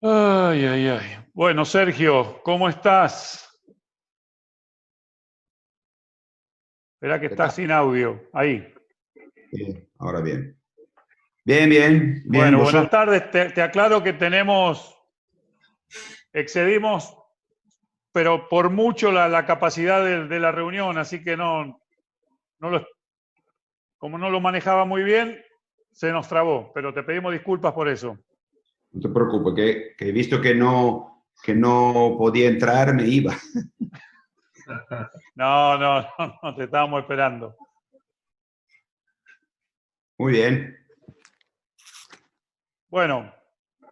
Ay, ay, ay. Bueno, Sergio, ¿cómo estás? Espera que ¿Qué tal? estás sin audio. Ahí. Bien, ahora bien. Bien, bien, bien. Bueno, buenas ¿Vosotros? tardes. Te aclaro que excedimos, pero por mucho la capacidad de la reunión, así que no como no lo manejaba muy bien, se nos trabó, pero te pedimos disculpas por eso. No te preocupes, que he visto que no podía entrar, me iba. No, no, no, no, te estábamos esperando. Muy bien. Bueno,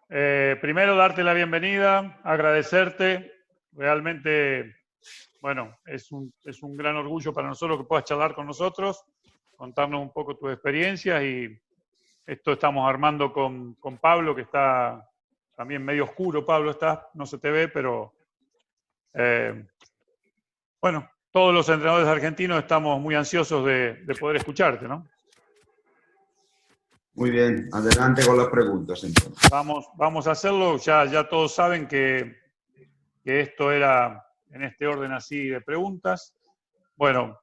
primero darte la bienvenida, agradecerte. Realmente, bueno, es un gran orgullo para nosotros que puedas charlar con nosotros, contarnos un poco tus experiencias y esto estamos armando con Pablo, que está también medio oscuro. Pablo está, no se te ve, pero eh, bueno, todos los entrenadores argentinos estamos muy ansiosos de poder escucharte, ¿no? Muy bien. Adelante con las preguntas, entonces. Vamos a hacerlo, ya todos saben que esto era en este orden así de preguntas. Bueno,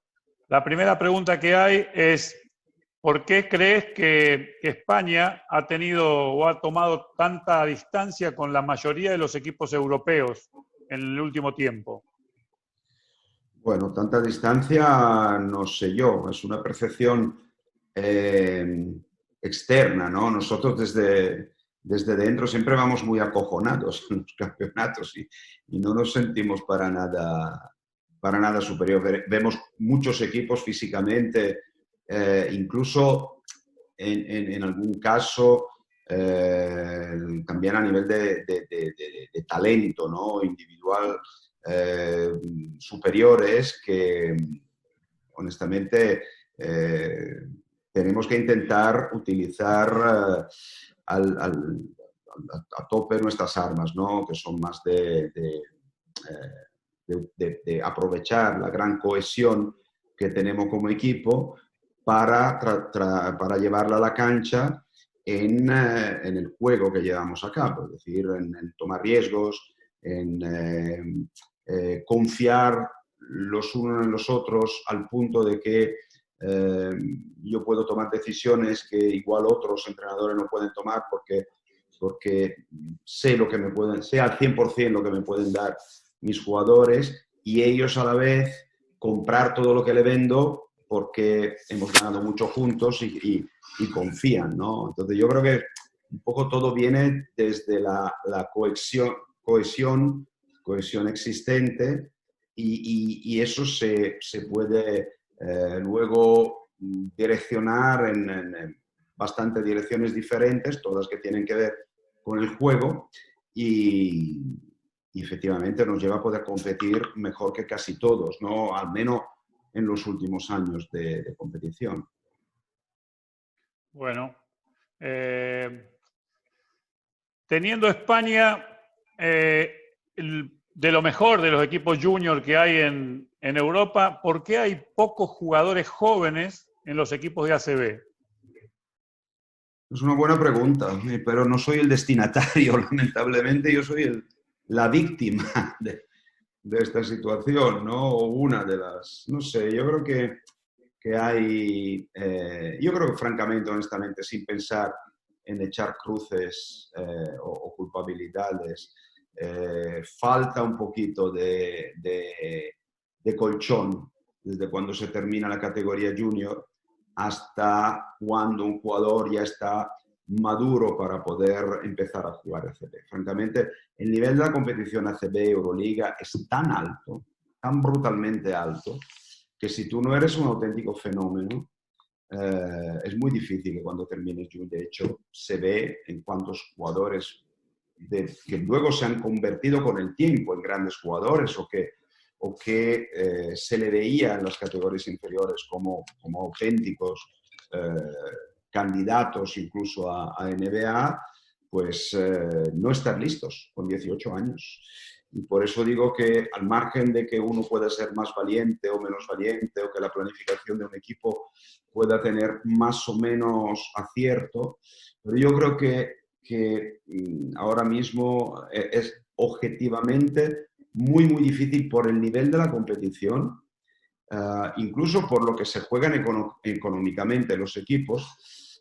la primera pregunta que hay es, ¿por qué crees que España ha tenido o ha tomado tanta distancia con la mayoría de los equipos europeos en el último tiempo? Bueno, tanta distancia, no sé yo, es una percepción eh, externa, ¿no? Nosotros desde dentro siempre vamos muy acojonados en los campeonatos y no nos sentimos para nada superior. Vemos muchos equipos físicamente, incluso en algún caso también a nivel de talento, ¿no? Individual, eh, superiores que honestamente tenemos que intentar utilizar a tope nuestras armas, ¿no? Que son más de aprovechar la gran cohesión que tenemos como equipo para llevarla a la cancha en el juego que llevamos a cabo, es decir, en tomar riesgos, en confiar los unos en los otros al punto de que yo puedo tomar decisiones que igual otros entrenadores no pueden tomar porque sé al 100% lo que me pueden dar mis jugadores y ellos a la vez comprar todo lo que le vendo porque hemos ganado mucho juntos y confían, ¿no? Entonces yo creo que un poco todo viene desde la cohesión existente y eso se puede luego direccionar en bastantes direcciones diferentes, todas que tienen que ver con el juego y, y efectivamente nos lleva a poder competir mejor que casi todos, ¿no? Al menos en los últimos años de competición. Bueno, eh, teniendo España de lo mejor de los equipos junior que hay en Europa, ¿por qué hay pocos jugadores jóvenes en los equipos de ACB? Es una buena pregunta, pero no soy el destinatario, lamentablemente. Yo soy la víctima de esta situación, ¿no? O una de las, no sé, yo creo que hay, yo creo que francamente, honestamente, sin pensar en echar cruces o culpabilidades, falta un poquito de colchón desde cuando se termina la categoría junior hasta cuando un jugador ya está maduro para poder empezar a jugar ACB. Francamente, el nivel de la competición ACB Euroliga es tan alto, tan brutalmente alto, que si tú no eres un auténtico fenómeno, es muy difícil que cuando termines June. De hecho, se ve en cuántos jugadores que luego se han convertido con el tiempo en grandes jugadores o que se le veía en las categorías inferiores como auténticos candidatos incluso a NBA, pues no están listos con 18 años. Y por eso digo que al margen de que uno pueda ser más valiente o menos valiente o que la planificación de un equipo pueda tener más o menos acierto, pero yo creo que que ahora mismo es objetivamente muy, muy difícil por el nivel de la competición, incluso por lo que se juegan económicamente los equipos,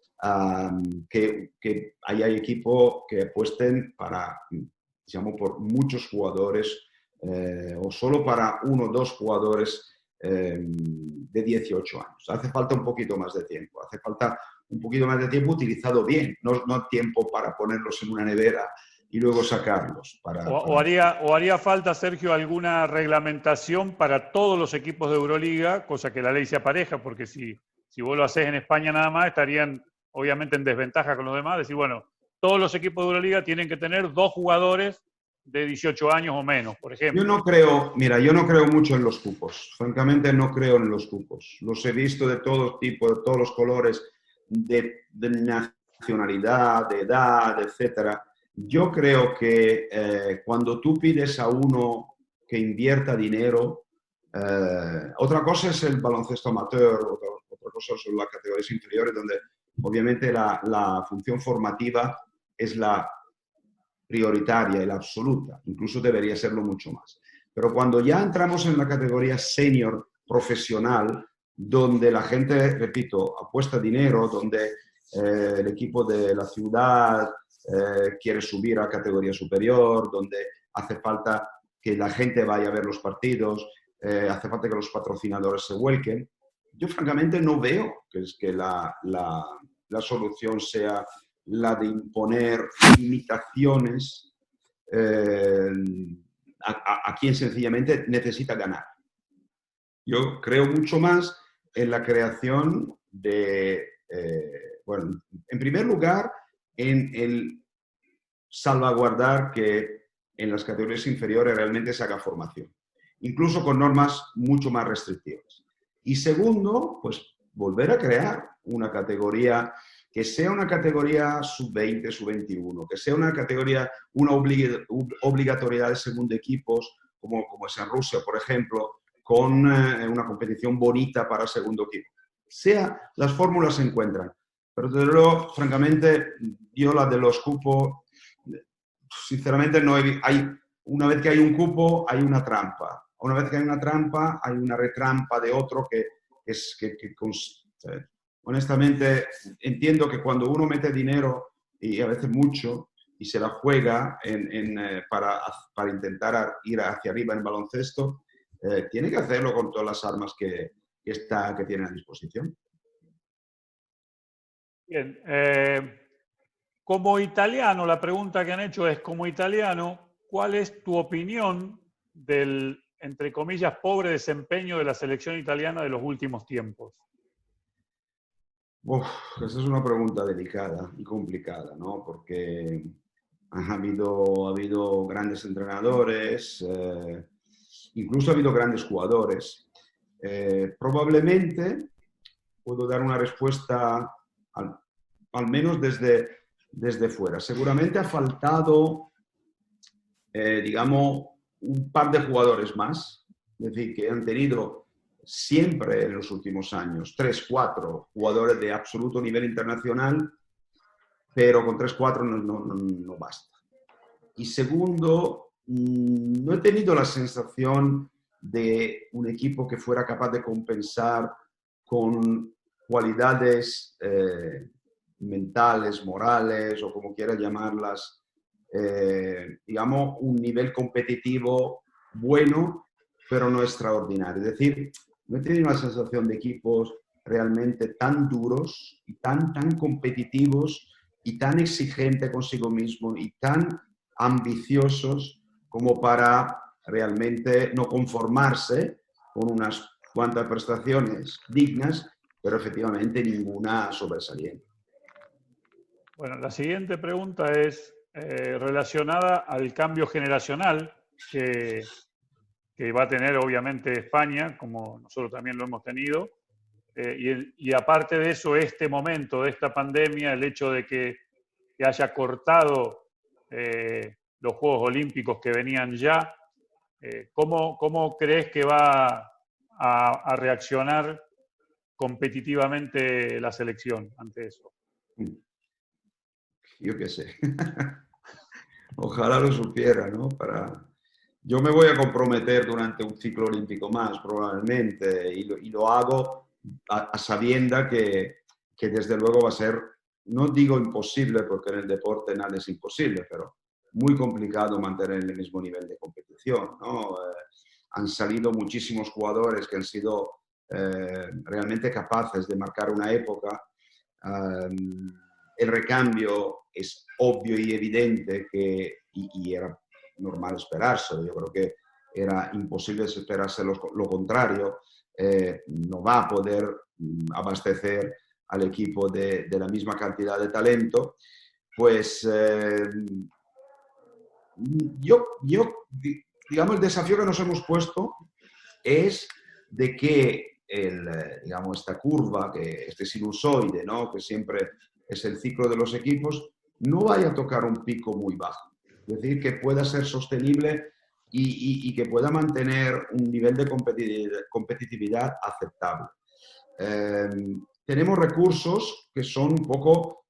que hay equipos que apuesten para, digamos, por muchos jugadores o solo para uno o dos jugadores de 18 años. Hace falta un poquito más de tiempo, hace falta un poquito más de tiempo utilizado bien, no tiempo para ponerlos en una nevera y luego sacarlos. O haría falta, Sergio, alguna reglamentación para todos los equipos de Euroliga, cosa que la ley sea pareja, porque si vos lo haces en España nada más, estarían obviamente en desventaja con los demás. Decir, bueno, todos los equipos de Euroliga tienen que tener 2 jugadores de 18 años o menos, por ejemplo. Yo no creo mucho en los cupos. Francamente, no creo en los cupos. Los he visto de todo tipo, de todos los colores, de nacionalidad, de edad, etcétera. Yo creo que cuando tú pides a uno que invierta dinero, otra cosa es el baloncesto amateur, otra cosa son las categorías inferiores, donde obviamente la función formativa es la prioritaria y la absoluta, incluso debería serlo mucho más. Pero cuando ya entramos en la categoría senior profesional, donde la gente, repito, apuesta dinero, donde el equipo de la ciudad quiere subir a categoría superior, donde hace falta que la gente vaya a ver los partidos, hace falta que los patrocinadores se vuelquen. Yo francamente no veo que la solución sea la de imponer limitaciones a quien sencillamente necesita ganar. Yo creo mucho más en la creación de, bueno, en primer lugar, en el salvaguardar que en las categorías inferiores realmente se haga formación, incluso con normas mucho más restrictivas. Y segundo, pues volver a crear una categoría que sea una categoría sub-20, sub-21, que sea una categoría, una obligatoriedad de segundo equipos, como es en Rusia, por ejemplo, con una competición bonita para segundo equipo. Las fórmulas se encuentran, pero desde luego, francamente, yo la de los cupos, sinceramente, no hay una vez que hay un cupo, hay una trampa. Una vez que hay una trampa, hay una retrampa de otro honestamente, entiendo que cuando uno mete dinero, y a veces mucho, y se la juega para intentar ir hacia arriba en el baloncesto, tiene que hacerlo con todas las armas que tiene a disposición. Bien. Como italiano, la pregunta que han hecho es, como italiano, ¿cuál es tu opinión del, entre comillas, pobre desempeño de la selección italiana de los últimos tiempos? Esa es una pregunta delicada y complicada, ¿no? Porque ha habido grandes entrenadores, incluso ha habido grandes jugadores. Probablemente puedo dar una respuesta al menos desde fuera. Seguramente ha faltado, digamos, un par de jugadores más, es decir, que han tenido siempre en los últimos años 3, 4 jugadores de absoluto nivel internacional, pero con 3, 4 no basta. Y segundo, no he tenido la sensación de un equipo que fuera capaz de compensar con cualidades mentales, morales o como quieras llamarlas, digamos, un nivel competitivo bueno, pero no extraordinario. Es decir, no he tenido una sensación de equipos realmente tan duros y tan competitivos y tan exigentes consigo mismo y tan ambiciosos como para realmente no conformarse con unas cuantas prestaciones dignas, pero efectivamente ninguna sobresaliente. Bueno, la siguiente pregunta es relacionada al cambio generacional que va a tener obviamente España, como nosotros también lo hemos tenido. Y aparte de eso, este momento de esta pandemia, el hecho de que haya cortado los Juegos Olímpicos que venían ya, ¿cómo crees que va a reaccionar competitivamente la selección ante eso? yo qué sé. Ojalá lo supiera, ¿no? Yo me voy a comprometer durante un ciclo olímpico más, probablemente, y lo hago a sabienda que desde luego va a ser, no digo imposible, porque en el deporte nada es imposible, pero muy complicado mantener el mismo nivel de competición, ¿no? Han salido muchísimos jugadores que han sido realmente capaces de marcar una época. El recambio es obvio y evidente y era normal esperárselo. Yo creo que era imposible esperarse lo contrario. No va a poder abastecer al equipo de la misma cantidad de talento. Pues digamos, el desafío que nos hemos puesto es de que digamos, esta curva, este sinusoide, ¿no? Que siempre es el ciclo de los equipos, no vaya a tocar un pico muy bajo. Es decir, que pueda ser sostenible y que pueda mantener un nivel de competitividad aceptable. Tenemos recursos que son un poco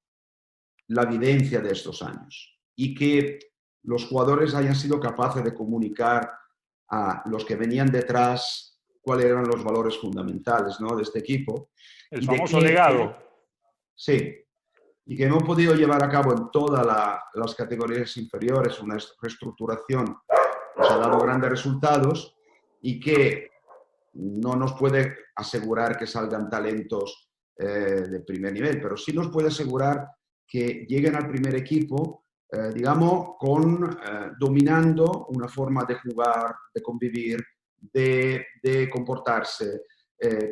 la evidencia de estos años y que los jugadores hayan sido capaces de comunicar a los que venían detrás cuáles eran los valores fundamentales, ¿no?, de este equipo. El famoso legado. Sí, y que hemos podido llevar a cabo en todas las categorías inferiores una reestructuración que ha dado grandes resultados y que no nos puede asegurar que salgan talentos de primer nivel, pero sí nos puede asegurar que lleguen al primer equipo, digamos, dominando una forma de jugar, de convivir, de comportarse,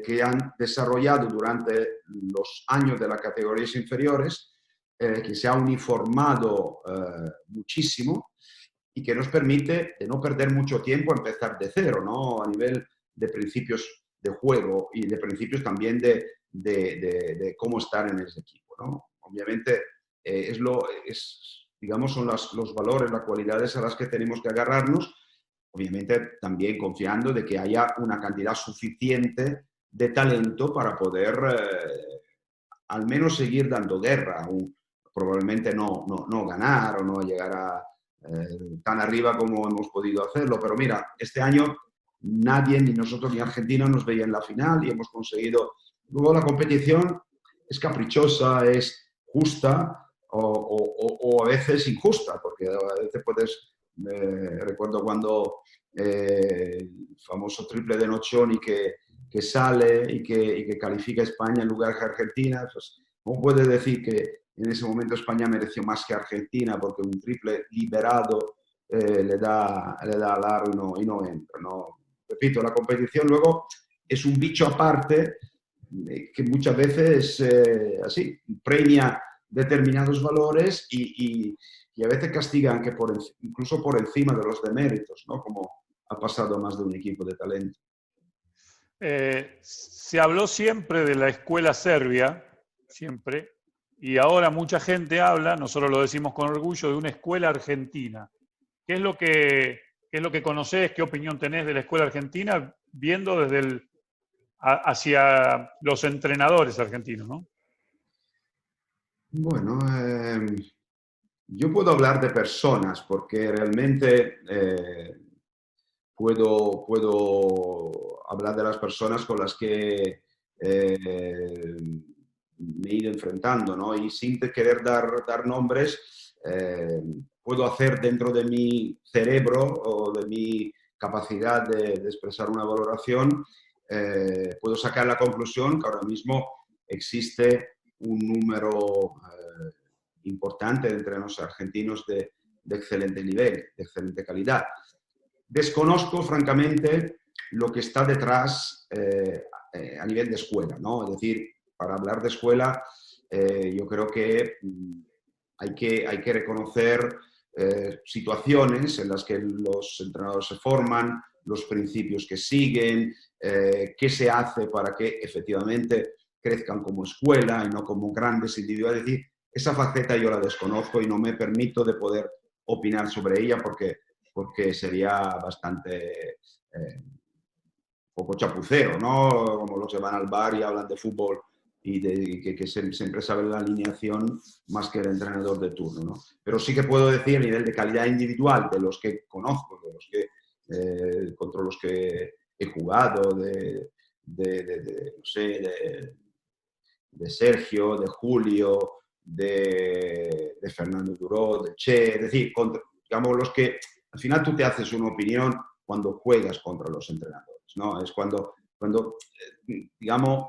que han desarrollado durante los años de las categorías inferiores, que se ha uniformado muchísimo y que nos permite de no perder mucho tiempo a empezar de cero, ¿no?, a nivel de principios de juego y de principios también de cómo estar en ese equipo, ¿no? Obviamente digamos, son los valores, las cualidades a las que tenemos que agarrarnos, obviamente también confiando de que haya una cantidad suficiente de talento para poder al menos seguir dando guerra, probablemente no ganar o no llegar tan arriba como hemos podido hacerlo, pero mira, este año nadie, ni nosotros ni Argentina, nos veía en la final y hemos conseguido. Luego la competición es caprichosa, es justa o a veces injusta, porque a veces puedes, recuerdo cuando el famoso triple de Nocioni que sale y que califica a España en lugar de Argentina, pues, ¿cómo puedes decir que en ese momento España mereció más que Argentina porque un triple liberado le da al aro y no entra, ¿no? Repito, la competición luego es un bicho aparte que muchas veces así premia determinados valores y a veces castigan que incluso por encima de los deméritos, ¿no?, como ha pasado a más de un equipo de talento. Se habló siempre de la escuela serbia, siempre, y ahora mucha gente habla, nosotros lo decimos con orgullo, de una escuela argentina. ¿Qué es lo que conocés? ¿Qué opinión tenés de la escuela argentina viendo desde hacia los entrenadores argentinos, ¿no? Bueno, yo puedo hablar de personas porque realmente puedo hablar de las personas con las que me he ido enfrentando, ¿no? Y sin querer dar nombres, puedo hacer dentro de mi cerebro o de mi capacidad de expresar una valoración, puedo sacar la conclusión que ahora mismo existe un número importante de entrenos argentinos de excelente nivel, de excelente calidad. Desconozco, francamente, lo que está detrás a nivel de escuela, ¿no? Es decir, para hablar de escuela, yo creo que hay que reconocer situaciones en las que los entrenadores se forman, los principios que siguen, qué se hace para que efectivamente crezcan como escuela y no como grandes individuos. Es decir, esa faceta yo la desconozco y no me permito de poder opinar sobre ella porque sería bastante poco chapucero, ¿no? Como los que van al bar y hablan de fútbol y que siempre sabe la alineación más que el entrenador de turno, ¿no? Pero sí que puedo decir a nivel de calidad individual de los que conozco, de los que, contra los que he jugado, no sé, de Sergio, de Julio, de Fernando Duró, de Che, es decir, digamos, los que al final tú te haces una opinión cuando juegas contra los entrenadores, ¿no? Es cuando digamos,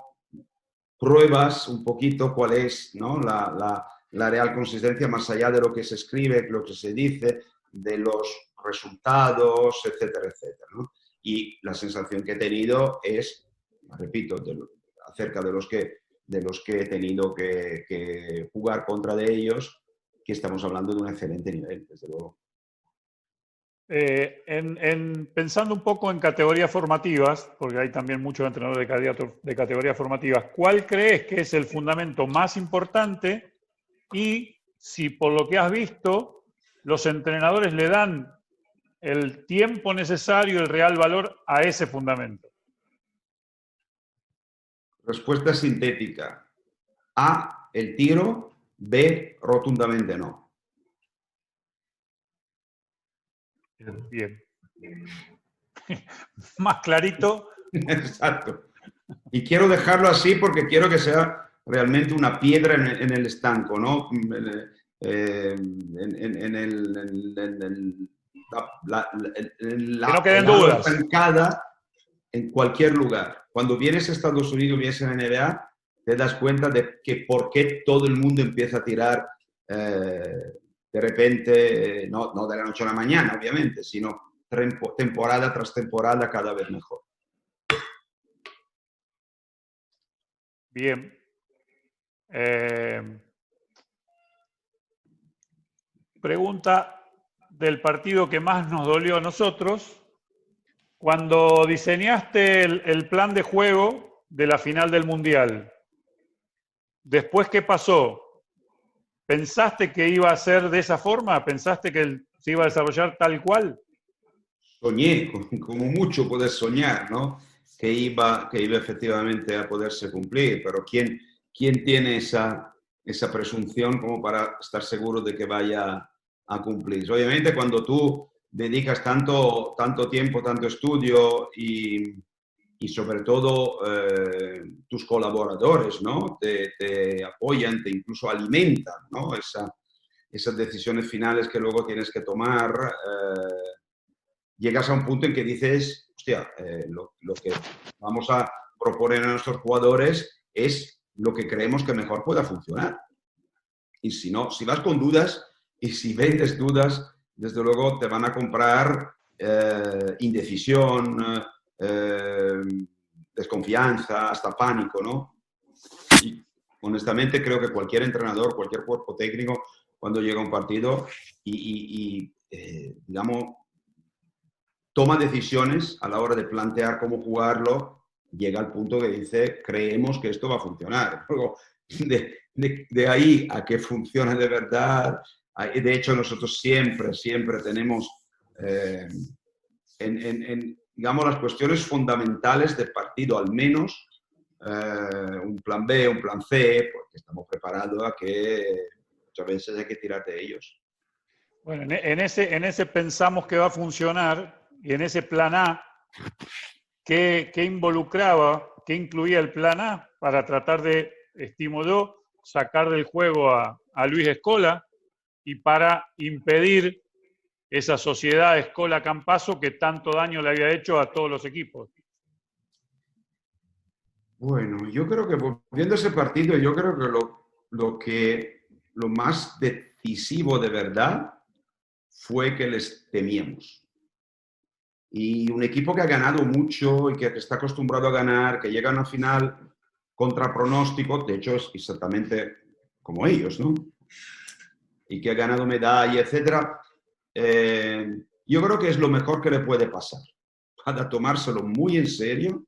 pruebas un poquito cuál es, ¿no? la real consistencia más allá de lo que se escribe, lo que se dice, de los resultados, etcétera, etcétera, ¿no? Y la sensación que he tenido es, repito, acerca de los que he tenido que jugar contra de ellos, que estamos hablando de un excelente nivel, desde luego. Pensando un poco en categorías formativas, porque hay también muchos entrenadores de categorías formativas, ¿cuál crees que es el fundamento más importante? Y si por lo que has visto, los entrenadores le dan el tiempo necesario, el real valor a ese fundamento. Respuesta sintética. A, el tiro. B, rotundamente no. Bien. Más clarito. Exacto. Y quiero dejarlo así porque quiero que sea realmente una piedra en el estanco, ¿no? Que no queden dudas. En cualquier lugar. Cuando vienes a Estados Unidos, vienes a la NBA, te das cuenta de que por qué todo el mundo empieza a tirar de repente, no de la noche a la mañana, obviamente, sino temporada tras temporada cada vez mejor. Bien. Pregunta del partido que más nos dolió a nosotros. Cuando diseñaste el plan de juego de la final del Mundial, ¿después qué pasó? ¿Pensaste que iba a ser de esa forma? ¿Pensaste que se iba a desarrollar tal cual? Soñé, como mucho puedes soñar, ¿no? Que iba efectivamente a poderse cumplir, pero ¿quién tiene esa presunción como para estar seguro de que vaya a cumplirse? Obviamente cuando tú dedicas tanto tiempo, tanto estudio y sobre todo tus colaboradores, ¿no? Te apoyan, te incluso alimentan, ¿no? Esas decisiones finales que luego tienes que tomar, llegas a un punto en que dices, hostia, lo que vamos a proponer a nuestros jugadores es lo que creemos que mejor pueda funcionar. Y si no, si vas con dudas y si vendes dudas, desde luego te van a comprar indecisión, desconfianza, hasta pánico, ¿no? Y honestamente creo que cualquier entrenador, cualquier cuerpo técnico, cuando llega a un partido digamos, toma decisiones a la hora de plantear cómo jugarlo, llega al punto que dice, creemos que esto va a funcionar. Luego, de ahí a que funcione de verdad, de hecho nosotros siempre tenemos digamos, las cuestiones fundamentales del partido, al menos un plan B, un plan C, porque estamos preparados a que muchas veces hay que tirar de ellos. Bueno, en ese pensamos que va a funcionar, y en ese plan A, ¿qué involucraba, qué incluía el plan A para tratar de, estimo yo, sacar del juego a Luis Scola y para impedir esa sociedad Scola-Campazzo que tanto daño le había hecho a todos los equipos? Bueno, yo creo que viendo ese partido, yo creo que lo más decisivo de verdad fue que les temíamos. Y un equipo que ha ganado mucho y que está acostumbrado a ganar, que llega a una final contra pronóstico, de hecho es exactamente como ellos, ¿no? Y que ha ganado medalla, etcétera. Yo creo que es lo mejor que le puede pasar, para tomárselo muy en serio,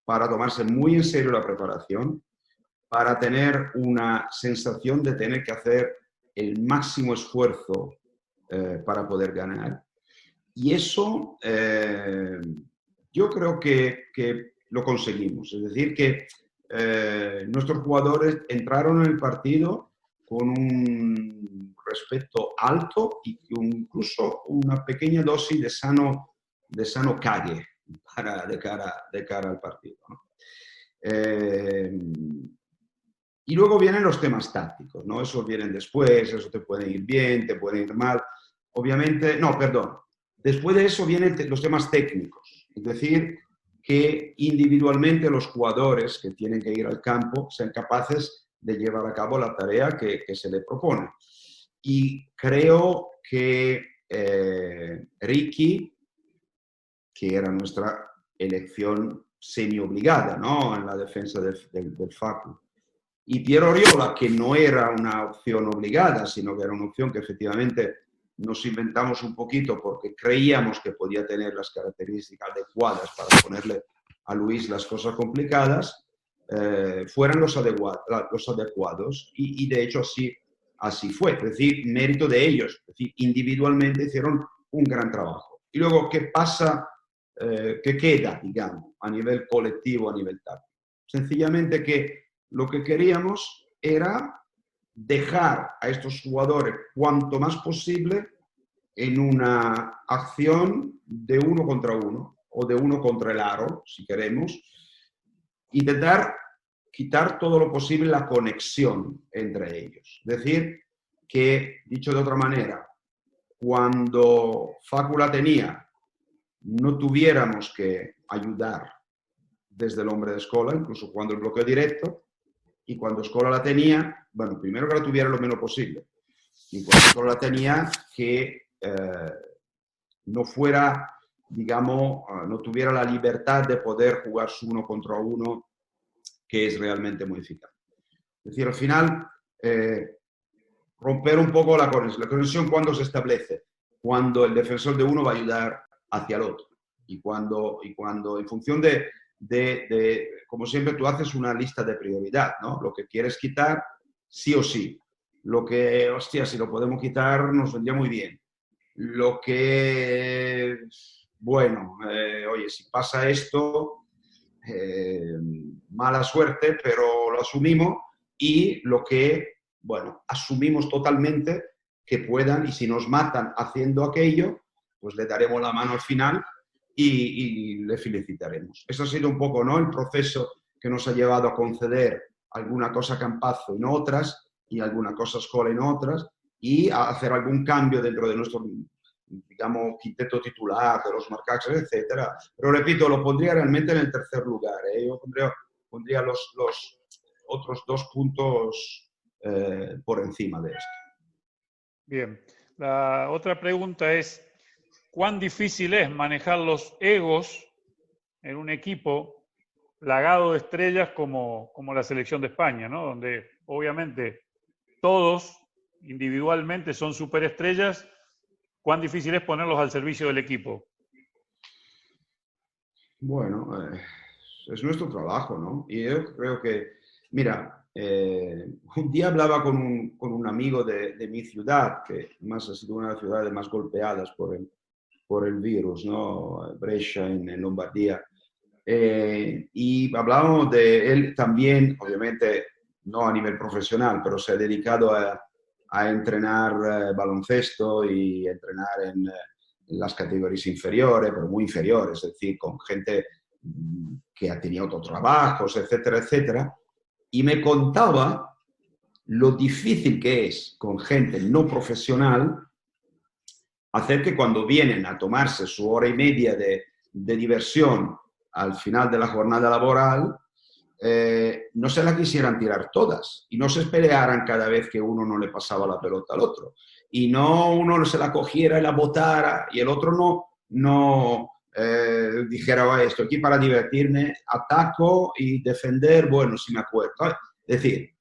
para tomarse muy en serio la preparación, para tener una sensación de tener que hacer el máximo esfuerzo para poder ganar. Y eso yo creo que lo conseguimos. Es decir, que nuestros jugadores entraron en el partido con un respeto alto y incluso una pequeña dosis de sano calle de cara al partido, ¿no? Y luego vienen los temas tácticos, ¿no? Esos vienen después, eso te puede ir bien, te puede ir mal. Obviamente, no, perdón. Después de eso vienen los temas técnicos. Es decir, que individualmente los jugadores que tienen que ir al campo sean capaces de llevar a cabo la tarea que se les propone. Y creo que Ricky, que era nuestra elección semi-obligada, ¿no?, en la defensa del Facu, y Piero Oriola, que no era una opción obligada, sino que era una opción que efectivamente nos inventamos un poquito porque creíamos que podía tener las características adecuadas para ponerle a Luis las cosas complicadas, fueran los adecuados y de hecho así fue. Es decir, mérito de ellos. Es decir, individualmente hicieron un gran trabajo. Y luego, ¿qué pasa? ¿Qué queda, digamos, a nivel colectivo, a nivel táctico? Sencillamente que lo que queríamos era dejar a estos jugadores cuanto más posible en una acción de uno contra uno o de uno contra el aro, si queremos, intentar quitar todo lo posible la conexión entre ellos. Es decir, que, dicho de otra manera, cuando Facu la tenía, no tuviéramos que ayudar desde el hombre de Scola, incluso cuando el bloqueo directo, y cuando Scola la tenía, bueno, primero que la tuviera lo menos posible, y cuando Scola la tenía, que no fuera, digamos, no tuviera la libertad de poder jugar su uno contra uno, que es realmente muy eficaz. Es decir, al final, romper un poco la conexión cuando se establece, cuando el defensor de uno va a ayudar hacia el otro, y cuando en función de como siempre, tú haces una lista de prioridad, ¿no? Lo que quieres quitar, sí o sí. Lo que, hostia, si lo podemos quitar, nos vendría muy bien. Lo que, bueno, oye, si pasa esto, mala suerte, pero lo asumimos. Y lo que, bueno, asumimos totalmente que puedan, y si nos matan haciendo aquello, pues le daremos la mano al final y le felicitaremos. Eso ha sido un poco, ¿no?, el proceso que nos ha llevado a conceder alguna cosa a Campazzo y no otras, y alguna cosa a Scola y no otras, y a hacer algún cambio dentro de nuestro, digamos, quinteto titular, de los marcajes, etcétera. Pero repito, lo pondría realmente en el tercer lugar, ¿eh? Yo pondría los otros 2 puntos por encima de esto. Bien. La otra pregunta es, ¿cuán difícil es manejar los egos en un equipo plagado de estrellas como la selección de España, ¿no? Donde obviamente todos individualmente son superestrellas? ¿Cuán difícil es ponerlos al servicio del equipo? Bueno, es nuestro trabajo, ¿no? Y yo creo que, mira, un día hablaba con un amigo de mi ciudad, que más ha sido una de las ciudades más golpeadas por el virus, ¿no? Brescia, en Lombardía. Y hablábamos de él también, obviamente no a nivel profesional, pero se ha dedicado a entrenar baloncesto y entrenar en las categorías inferiores, pero muy inferiores, es decir, con gente que ha tenido otros trabajos, etcétera, etcétera. Y me contaba lo difícil que es con gente no profesional hacer que cuando vienen a tomarse su hora y media de diversión al final de la jornada laboral, no se la quisieran tirar todas y no se pelearan cada vez que uno no le pasaba la pelota al otro. Y no uno se la cogiera y la botara y el otro no dijera, esto aquí para divertirme, ataco y defender, bueno, si me acuerdo. Es decir,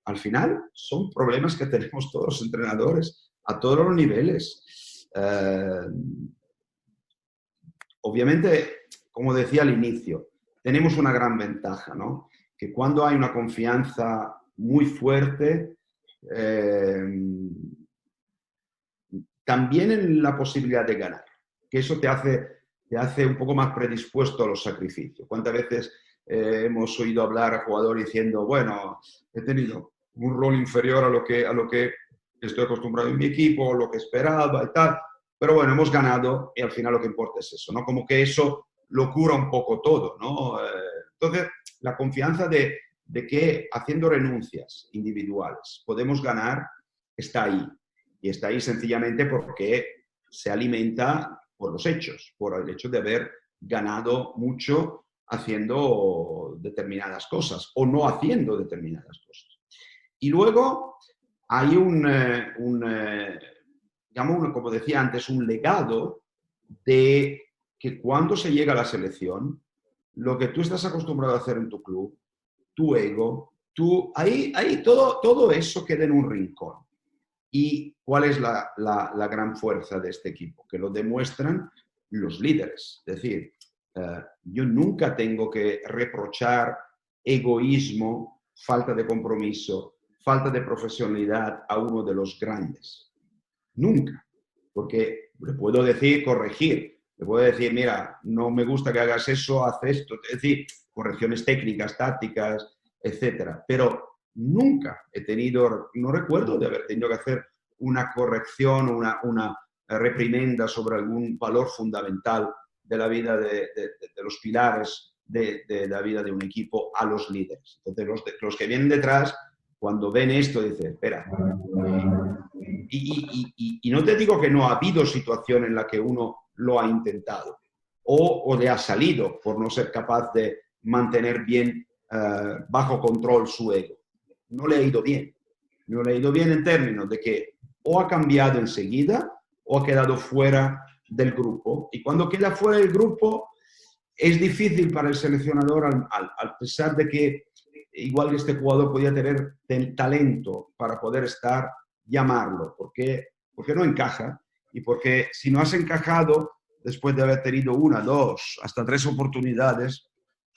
al final son problemas que tenemos todos los entrenadores a todos los niveles. Obviamente, como decía al inicio, tenemos una gran ventaja, ¿no? Que cuando hay una confianza muy fuerte, también en la posibilidad de ganar, que eso te hace un poco más predispuesto a los sacrificios. ¿Cuántas veces hemos oído hablar a jugadores diciendo, bueno, he tenido un rol inferior a lo que estoy acostumbrado en mi equipo, lo que esperaba y tal. Pero bueno, hemos ganado y al final lo que importa es eso, ¿no? Como que eso lo cura un poco todo, ¿no? Entonces, la confianza de que haciendo renuncias individuales podemos ganar está ahí. Y está ahí sencillamente porque se alimenta por los hechos, por el hecho de haber ganado mucho haciendo determinadas cosas o no haciendo determinadas cosas. Y luego hay digamos, como decía antes, un legado de que cuando se llega a la selección, lo que tú estás acostumbrado a hacer en tu club, tu ego, ahí todo eso queda en un rincón. ¿Y cuál es la gran fuerza de este equipo? Que lo demuestran los líderes. Es decir, yo nunca tengo que reprochar egoísmo, falta de compromiso, falta de profesionalidad a uno de los grandes. Nunca. Porque le puedo decir, corregir. Le puedo decir, mira, no me gusta que hagas eso, haz esto. Es decir, correcciones técnicas, tácticas, etcétera. Pero nunca he tenido, no recuerdo de haber tenido que hacer una corrección o una reprimenda sobre algún valor fundamental de la vida de los pilares de la vida de un equipo a los líderes. Entonces, los que vienen detrás, cuando ven esto, dicen, espera. Y no te digo que no ha habido situación en la que uno lo ha intentado o le ha salido por no ser capaz de mantener bien bajo control su ego. No le ha ido bien. No le ha ido bien en términos de que o ha cambiado enseguida o ha quedado fuera del grupo. Y cuando queda fuera del grupo es difícil para el seleccionador, a pesar de que igual este jugador podía tener talento para poder estar, llamarlo, porque no encaja y porque si no has encajado después de haber tenido 1, 2, hasta 3 oportunidades,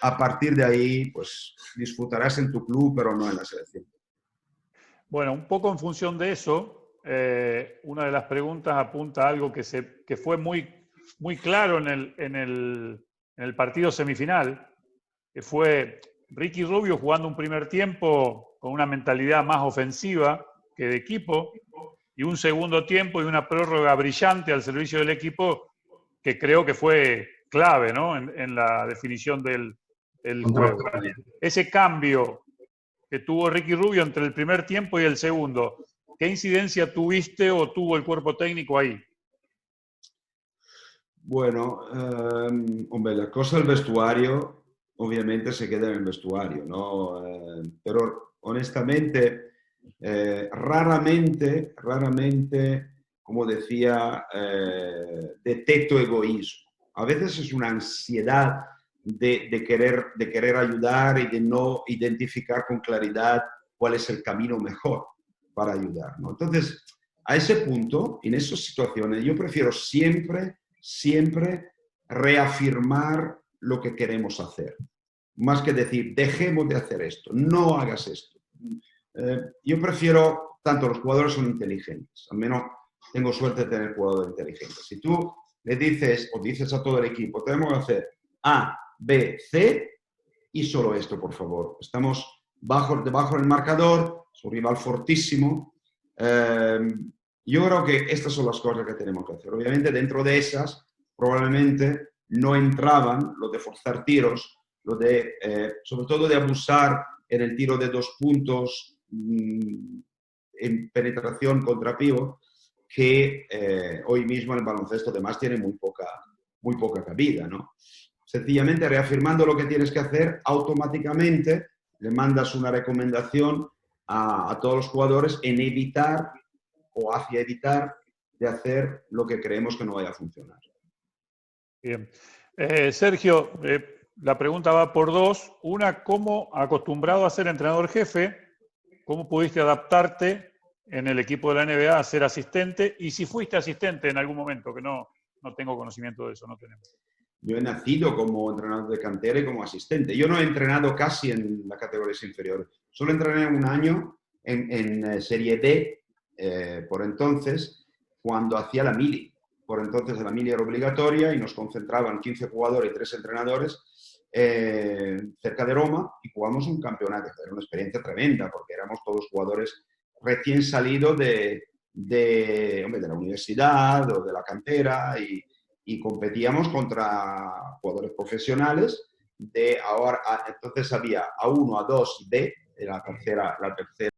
a partir de ahí pues disfrutarás en tu club, pero no en la selección. Bueno, un poco en función de eso, una de las preguntas apunta a algo que fue muy claro en el partido semifinal, que fue Ricky Rubio jugando un primer tiempo con una mentalidad más ofensiva que de equipo, y un segundo tiempo y una prórroga brillante al servicio del equipo que creo que fue clave, ¿no? en la definición del juego. Ese cambio que tuvo Ricky Rubio entre el primer tiempo y el segundo, ¿qué incidencia tuviste o tuvo el cuerpo técnico ahí? Bueno, hombre, la cosa del vestuario obviamente se queda en el vestuario, ¿no? Pero honestamente, raramente, como decía, detecto egoísmo. A veces es una ansiedad de querer ayudar y de no identificar con claridad cuál es el camino mejor para ayudar, ¿no? Entonces, a ese punto, en esas situaciones, yo prefiero siempre reafirmar lo que queremos hacer. Más que decir, dejemos de hacer esto, no hagas esto. Yo prefiero, tanto los jugadores son inteligentes, al menos tengo suerte de tener jugadores inteligentes. Si tú le dices o dices a todo el equipo, tenemos que hacer A, B, C y solo esto, por favor. Estamos debajo del marcador, es un rival fortísimo. Yo creo que estas son las cosas que tenemos que hacer. Obviamente, dentro de esas, probablemente no entraban lo de forzar tiros, lo de, sobre todo de abusar en el tiro de 2 puntos en penetración contra pívot, que hoy mismo en el baloncesto además tiene muy poca cabida, ¿no? Sencillamente reafirmando lo que tienes que hacer, automáticamente le mandas una recomendación a todos los jugadores en evitar o hacia evitar de hacer lo que creemos que no vaya a funcionar. Bien. Sergio, la pregunta va por 2. Una, ¿cómo, acostumbrado a ser entrenador jefe, cómo pudiste adaptarte en el equipo de la NBA a ser asistente? Y si fuiste asistente en algún momento, que no tengo conocimiento de eso, no tenemos. Yo he nacido como entrenador de cantera y como asistente. Yo no he entrenado casi en las categorías inferiores. Solo entrené un año en Serie D, por entonces, cuando hacía la mili. Por entonces la mili era obligatoria y nos concentraban 15 jugadores y 3 entrenadores cerca de Roma y jugamos un campeonato. Era una experiencia tremenda porque éramos todos jugadores recién salidos de la universidad o de la cantera y competíamos contra jugadores profesionales. Entonces había A1, A2 y B, la tercera